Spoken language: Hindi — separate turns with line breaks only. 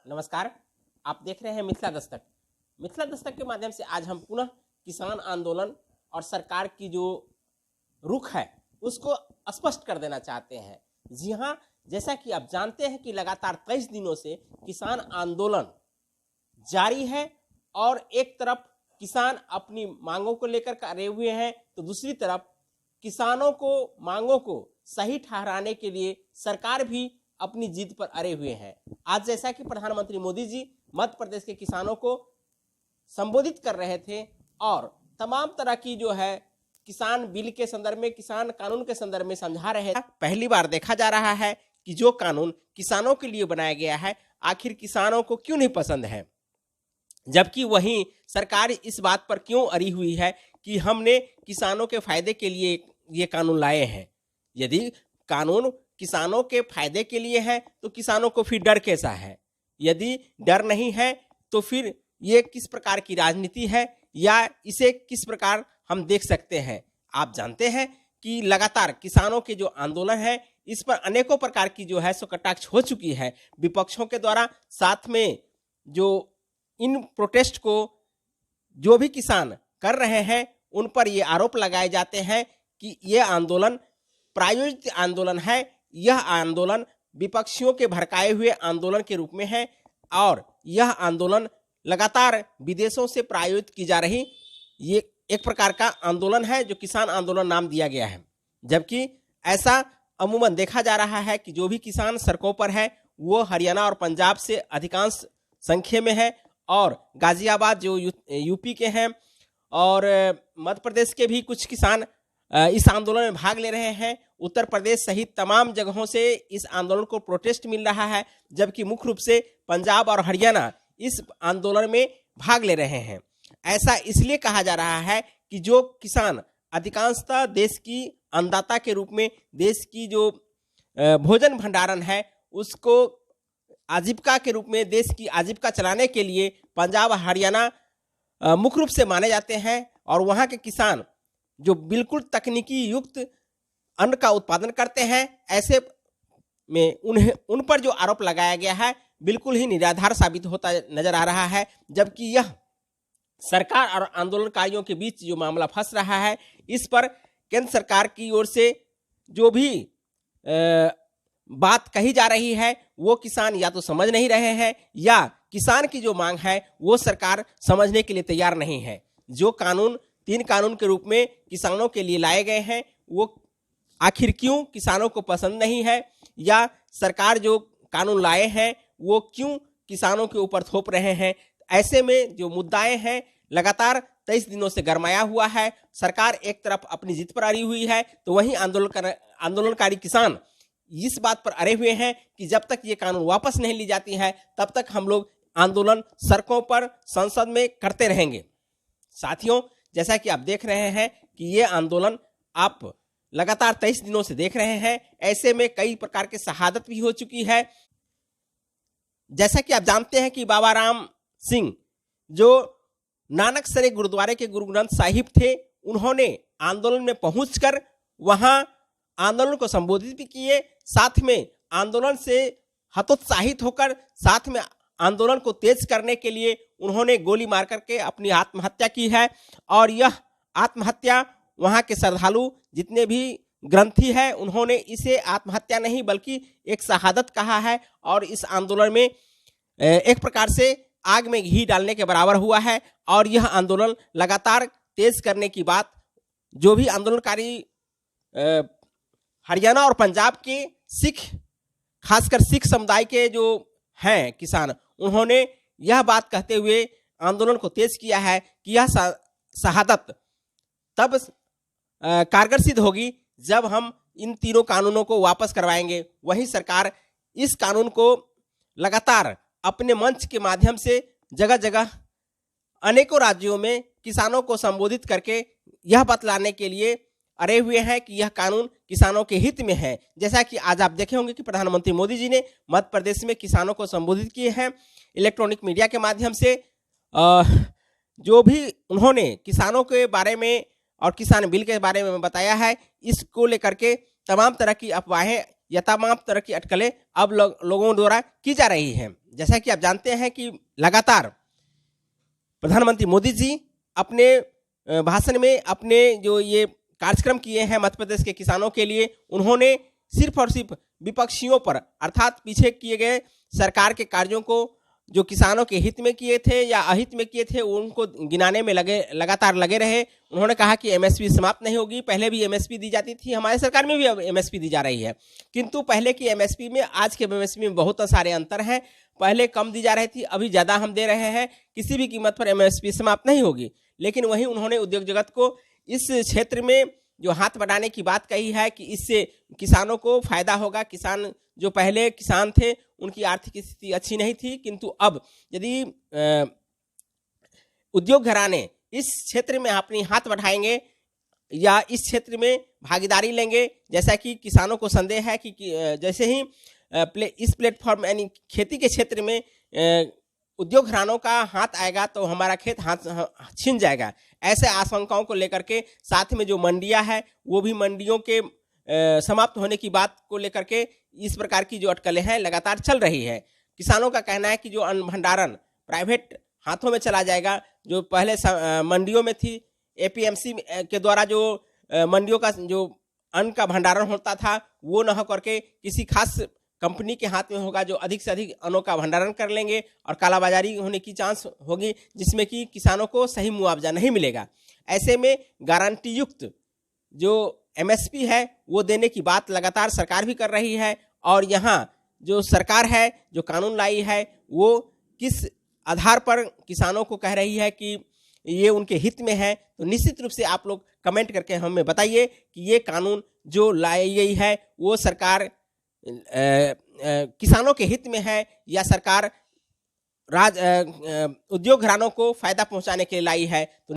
नमस्कार, आप देख रहे हैं मिथिला दस्तक। मिथिला दस्तक के माध्यम से आज हम पुनः किसान आंदोलन और सरकार की जो रुख है उसको स्पष्ट कर देना चाहते हैं। जी हाँ, जैसा कि आप जानते हैं कि लगातार 23 दिनों से किसान आंदोलन जारी है और एक तरफ किसान अपनी मांगों को लेकर अड़े हुए हैं तो दूसरी तरफ किसानों को मांगों को सही ठहराने के लिए सरकार भी अपनी जिद पर अड़े हुए हैं। आज जैसा कि प्रधानमंत्री मोदी जी मध्य प्रदेश के किसानों को संबोधित कर रहे थे और तमाम तरह की जो है किसान बिल के संदर्भ में, किसान कानून के संदर्भ में समझा रहे हैं। पहली बार देखा जा रहा है कि जो कानून किसानों के लिए बनाया गया है आखिर किसानों को क्यों नहीं पसंद है, जबकि वहीं सरकार इस बात पर क्यों अड़ी हुई है कि हमने किसानों के फायदे के लिए ये कानून लाए हैं। यदि कानून किसानों के फायदे के लिए है तो किसानों को फिर डर कैसा है? यदि डर नहीं है तो फिर ये किस प्रकार की राजनीति है या इसे किस प्रकार हम देख सकते हैं? आप जानते हैं कि लगातार किसानों के जो आंदोलन है इस पर अनेकों प्रकार की जो है सो कटाक्ष हो चुकी है विपक्षों के द्वारा। साथ में जो इन प्रोटेस्ट को जो भी किसान कर रहे हैं उन पर ये आरोप लगाए जाते हैं कि ये आंदोलन प्रायोजित आंदोलन है, यह आंदोलन विपक्षियों के भड़काए हुए आंदोलन के रूप में है और यह आंदोलन लगातार विदेशों से प्रायोजित की जा रही ये एक प्रकार का आंदोलन है जो किसान आंदोलन नाम दिया गया है। जबकि ऐसा अमूमन देखा जा रहा है कि जो भी किसान सड़कों पर है वो हरियाणा और पंजाब से अधिकांश संख्या में है और गाजियाबाद जो यूपी के हैं और मध्य प्रदेश के भी कुछ किसान इस आंदोलन में भाग ले रहे हैं। उत्तर प्रदेश सहित तमाम जगहों से इस आंदोलन को प्रोटेस्ट मिल रहा है, जबकि मुख्य रूप से पंजाब और हरियाणा इस आंदोलन में भाग ले रहे हैं। ऐसा इसलिए कहा जा रहा है कि जो किसान अधिकांशतः देश की अन्नदाता के रूप में देश की जो भोजन भंडारण है उसको आजीविका के रूप में देश की आजीविका चलाने के लिए पंजाब हरियाणा मुख्य रूप से माने जाते हैं और वहाँ के किसान जो बिल्कुल तकनीकी युक्त अन्न का उत्पादन करते हैं, ऐसे में उन पर जो आरोप लगाया गया है बिल्कुल ही निराधार साबित होता नजर आ रहा है। जबकि यह सरकार और आंदोलनकारियों के बीच जो मामला फंस रहा है इस पर केंद्र सरकार की ओर से जो भी बात कही जा रही है वो किसान या तो समझ नहीं रहे हैं या किसान की जो मांग है वो सरकार समझने के लिए तैयार नहीं है। जो कानून 3 कानून के रूप में किसानों के लिए लाए गए हैं वो आखिर क्यों किसानों को पसंद नहीं है या सरकार जो कानून लाए हैं वो क्यों किसानों के ऊपर थोप रहे हैं। ऐसे में जो मुद्दाएं हैं लगातार 23 दिनों से गरमाया हुआ है। सरकार एक तरफ अपनी जिद पर अड़ी हुई है तो वहीं आंदोलनकारी किसान इस बात पर अड़े हुए हैं कि जब तक ये कानून वापस नहीं ली जाती है तब तक हम लोग आंदोलन सड़कों पर संसद में करते रहेंगे। साथियों, जैसा कि आप देख रहे हैं कि ये आंदोलन आप लगातार 23 दिनों से देख रहे हैं, ऐसे में कई प्रकार की शहादत भी हो चुकी है। जैसा कि आप जानते हैं कि बाबा राम सिंह जो नानकसरे गुरुद्वारे के गुरु ग्रंथ साहिब थे, उन्होंने आंदोलन में पहुंचकर वहां आंदोलन को संबोधित भी किए, साथ में आंदोलन से हतोत्साहित होकर साथ में आंदोलन को तेज करने के लिए उन्होंने गोली मार करके अपनी आत्महत्या की है। और यह आत्महत्या वहां के श्रद्धालु जितने भी ग्रंथी है उन्होंने इसे आत्महत्या नहीं बल्कि एक शहादत कहा है और इस आंदोलन में एक प्रकार से आग में घी डालने के बराबर हुआ है। और यह आंदोलन लगातार तेज करने की बात जो भी आंदोलनकारी हरियाणा और पंजाब के सिख, खासकर सिख समुदाय के जो हैं किसान, उन्होंने यह बात कहते हुए आंदोलन को तेज किया है कि यह शहादत तब कारगर सिद्ध होगी जब हम इन 3 कानूनों को वापस करवाएंगे। वहीं सरकार इस कानून को लगातार अपने मंच के माध्यम से जगह जगह अनेकों राज्यों में किसानों को संबोधित करके यह बतलाने के लिए अड़े हुए हैं कि यह कानून किसानों के हित में है। जैसा कि आज आप देखे होंगे कि प्रधानमंत्री मोदी जी ने मध्य प्रदेश में किसानों को संबोधित किए हैं इलेक्ट्रॉनिक मीडिया के माध्यम से। जो भी उन्होंने किसानों के बारे में और किसान बिल के बारे में बताया है, इसको लेकर के तमाम तरह की अफवाहें या तमाम तरह की अटकलें अब लोगों द्वारा की जा रही हैं। जैसा कि आप जानते हैं कि लगातार प्रधानमंत्री मोदी जी अपने भाषण में अपने जो ये कार्यक्रम किए हैं मध्य प्रदेश के किसानों के लिए, उन्होंने सिर्फ और सिर्फ विपक्षियों पर अर्थात पीछे किए गए सरकार के कार्यों को जो किसानों के हित में किए थे या अहित में किए थे उनको गिनाने में लगातार लगे रहे। उन्होंने कहा कि एमएसपी समाप्त नहीं होगी, पहले भी एमएसपी दी जाती थी, हमारे सरकार में भी अब एमएसपी दी जा रही है, किंतु पहले की एमएसपी में आज के एमएसपी में बहुत सारे अंतर हैं। पहले कम दी जा रही थी, अभी ज़्यादा हम दे रहे हैं, किसी भी कीमत पर एमएसपी समाप्त नहीं होगी। लेकिन वहीं उन्होंने उद्योग जगत को इस क्षेत्र में जो हाथ बढ़ाने की बात कही है कि इससे किसानों को फायदा होगा। किसान जो पहले किसान थे उनकी आर्थिक स्थिति अच्छी नहीं थी, किंतु अब यदि उद्योग घराने इस क्षेत्र में अपनी हाथ बढ़ाएंगे या इस क्षेत्र में भागीदारी लेंगे, जैसा कि किसानों को संदेह है कि जैसे ही इस प्लेटफॉर्म यानी खेती के क्षेत्र में उद्योग घरानों का हाथ आएगा तो हमारा खेत हाथ छिन जाएगा। ऐसे आशंकाओं को लेकर के साथ में जो मंडियां है वो भी मंडियों के समाप्त होने की बात को लेकर के इस प्रकार की जो अटकलें हैं लगातार चल रही है। किसानों का कहना है कि जो अन्न भंडारण प्राइवेट हाथों में चला जाएगा, जो पहले मंडियों में थी, एपीएमसी के द्वारा जो मंडियों का जो अन्न का भंडारण होता था वो न हो करके किसी खास कंपनी के हाथ में होगा जो अधिक से अधिक अन्नों का भंडारण कर लेंगे और कालाबाजारी होने की चांस होगी, जिसमें कि किसानों को सही मुआवजा नहीं मिलेगा। ऐसे में गारंटी युक्त जो एमएसपी है वो देने की बात लगातार सरकार भी कर रही है, और यहाँ जो सरकार है जो कानून लाई है वो किस आधार पर किसानों को कह रही है कि ये उनके हित में है, तो निश्चित रूप से आप लोग कमेंट करके हमें बताइए कि ये कानून जो लाई गई है वो सरकार किसानों के हित में है या सरकार उद्योग घरानों को फायदा पहुंचाने के लिए लाई है। तो